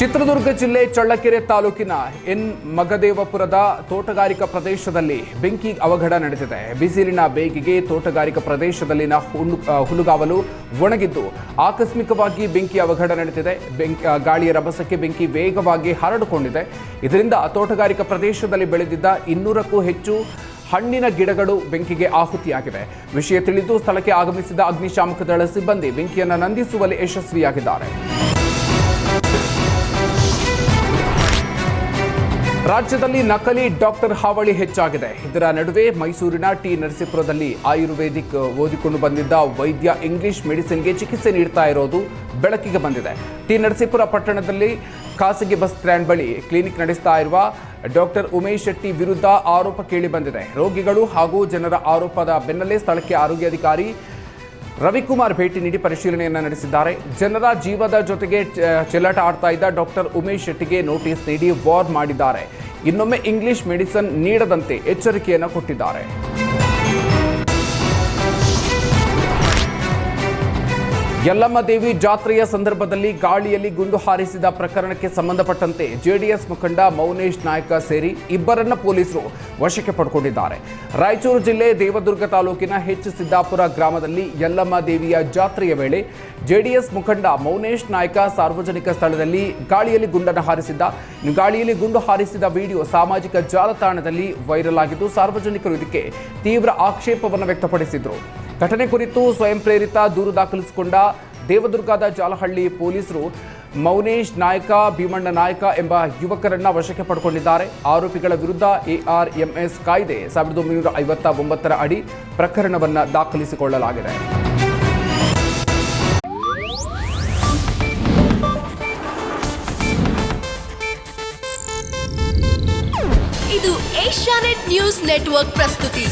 ಚಿತ್ರದುರ್ಗ ಜಿಲ್ಲೆ ಚಳ್ಳಕೆರೆ ತಾಲೂಕಿನ ಮಗದೇವಪುರದ ತೋಟಗಾರಿಕಾ ಪ್ರದೇಶದಲ್ಲಿ ಬೆಂಕಿ ಅವಘಡ ನಡೆದಿದೆ. ಬಿಸಿಲಿನ ಬೇಗೆಗೆ ತೋಟಗಾರಿಕಾ ಪ್ರದೇಶದಲ್ಲಿನ ಹುಲ್ಲುಗಾವಲು ಒಣಗಿದ್ದು ಆಕಸ್ಮಿಕವಾಗಿ ಬೆಂಕಿ ಅವಘಡ ನಡೆದಿದೆ. ಗಾಳಿಯ ರಭಸಕ್ಕೆ ಬೆಂಕಿ ವೇಗವಾಗಿ ಹರಡಿಕೊಂಡಿದೆ. ಇದರಿಂದ ತೋಟಗಾರಿಕಾ ಪ್ರದೇಶದಲ್ಲಿ ಬೆಳೆದಿದ್ದ 200ಕ್ಕೂ ಹೆಚ್ಚು ಹಣ್ಣಿನ ಗಿಡಗಳು ಬೆಂಕಿಗೆ ಆಹುತಿಯಾಗಿವೆ. ವಿಷಯ ತಿಳಿದು ಸ್ಥಳಕ್ಕೆ ಆಗಮಿಸಿದ ಅಗ್ನಿಶಾಮಕ ದಳ ಸಿಬ್ಬಂದಿ ಬೆಂಕಿಯನ್ನು ನಂದಿಸುವಲ್ಲಿ ಯಶಸ್ವಿಯಾಗಿದ್ದಾರೆ. ರಾಜ್ಯದಲ್ಲಿ ನಕಲಿ ಡಾಕ್ಟರ್ ಹಾವಳಿ ಹೆಚ್ಚಾಗಿದೆ. ಇದರ ನಡುವೆ ಮೈಸೂರಿನ ಟಿ ನರಸೀಪುರದಲ್ಲಿ ಆಯುರ್ವೇದಿಕ್ ಓದಿಕೊಂಡು ಬಂದಿದ್ದ ವೈದ್ಯ ಇಂಗ್ಲಿಷ್ ಮೆಡಿಸಿನ್ಗೆ ಚಿಕಿತ್ಸೆ ನೀಡ್ತಾ ಇರೋದು ಬೆಳಕಿಗೆ ಬಂದಿದೆ. ಟಿ ನರಸೀಪುರ ಪಟ್ಟಣದಲ್ಲಿ ಖಾಸಗಿ ಬಸ್ ಸ್ಟ್ಯಾಂಡ್ ಬಳಿ ಕ್ಲಿನಿಕ್ ನಡೆಸ್ತಾ ಇರುವ ಡಾಕ್ಟರ್ ಉಮೇಶ್ ಶೆಟ್ಟಿ ವಿರುದ್ಧ ಆರೋಪ ಕೇಳಿ ಬಂದಿದೆ. ರೋಗಿಗಳು ಹಾಗೂ ಜನರ ಆರೋಪದ ಬೆನ್ನಲ್ಲೇ ಸ್ಥಳಕ್ಕೆ ಆರೋಗ್ಯಾಧಿಕಾರಿ ರವಿಕುಮಾರ್ ಭೇಟಿ ನೀಡಿ ಪರಿಶೀಲನೆಯನ್ನು ನಡೆಸಿದ್ದಾರೆ. ಜನರ ಜೀವದ ಜೊತೆಗೆ ಚೆಲ್ಲಾಟ ಆಡ್ತಾ ಇದ್ದ ಡಾಕ್ಟರ್ ಉಮೇಶ್ ಶೆಟ್ಟಿಗೆ ನೋಟಿಸ್ ನೀಡಿ ವಾರ್ ಮಾಡಿದ್ದಾರೆ. ಇನ್ನೊಮ್ಮೆ ಇಂಗ್ಲಿಷ್ ಮೆಡಿಸಿನ್ ನೀಡದಂತೆ ಎಚ್ಚರಿಕೆಯನ್ನು ಕೊಟ್ಟಿದ್ದಾರೆ. ಯಲ್ಲಮ್ಮ ದೇವಿ ಜಾತ್ರೆಯ ಸಂದರ್ಭದಲ್ಲಿ ಗಾಳಿಯಲ್ಲಿ ಗುಂಡು ಹಾರಿಸಿದ ಪ್ರಕರಣಕ್ಕೆ ಸಂಬಂಧಪಟ್ಟಂತೆ ಜೆಡಿಎಸ್ ಮುಖಂಡ ಮೌನೇಶ್ ನಾಯ್ಕ ಸೇರಿ ಇಬ್ಬರನ್ನ ಪೊಲೀಸರು ವಶಕ್ಕೆ ಪಡೆದುಕೊಂಡಿದ್ದಾರೆ. ರಾಯಚೂರು ಜಿಲ್ಲೆ ದೇವದುರ್ಗ ತಾಲೂಕಿನ ಸಿದ್ದಾಪುರ ಗ್ರಾಮದಲ್ಲಿ ಯಲ್ಲಮ್ಮ ದೇವಿಯ ಜಾತ್ರೆಯ ವೇಳೆ ಜೆಡಿಎಸ್ ಮುಖಂಡ ಮೌನೇಶ್ ನಾಯ್ಕ ಸಾರ್ವಜನಿಕ ಸ್ಥಳದಲ್ಲಿ ಗಾಳಿಯಲ್ಲಿ ಗುಂಡು ಹಾರಿಸಿದ ವಿಡಿಯೋ ಸಾಮಾಜಿಕ ಜಾಲತಾಣದಲ್ಲಿ ವೈರಲ್ ಆಗಿದ್ದು ಸಾರ್ವಜನಿಕರು ಇದಕ್ಕೆ ತೀವ್ರ ಆಕ್ಷೇಪವನ್ನು ವ್ಯಕ್ತಪಡಿಸಿದರು. ಘಟನೆ ಕುರಿತು ಸ್ವಯಂ ಪ್ರೇರಿತ ದೂರು ದಾಖಲಿಸಿಕೊಂಡ ದೇವದುರ್ಗದ ಜಾಲಹಳ್ಳಿ ಪೊಲೀಸರು ಮೌನೇಶ್ ನಾಯ್ಕ, ಭೀಮಣ್ಣ ನಾಯ್ಕ ಎಂಬ ಯುವಕರನ್ನ ವಶಕ್ಕೆ ಪಡೆದುಕೊಂಡಿದ್ದಾರೆ. ಆರೋಪಿಗಳ ವಿರುದ್ಧ ARMS ಕಾಯ್ದೆ 1959 ಅಡಿ ಪ್ರಕರಣವನ್ನು ದಾಖಲಿಸಿಕೊಳ್ಳಲಾಗಿದೆ. ಇದು ಏಷ್ಯಾನೆಟ್ ನ್ಯೂಸ್ ನೆಟ್ವರ್ಕ್ ಪ್ರಸ್ತುತಿ.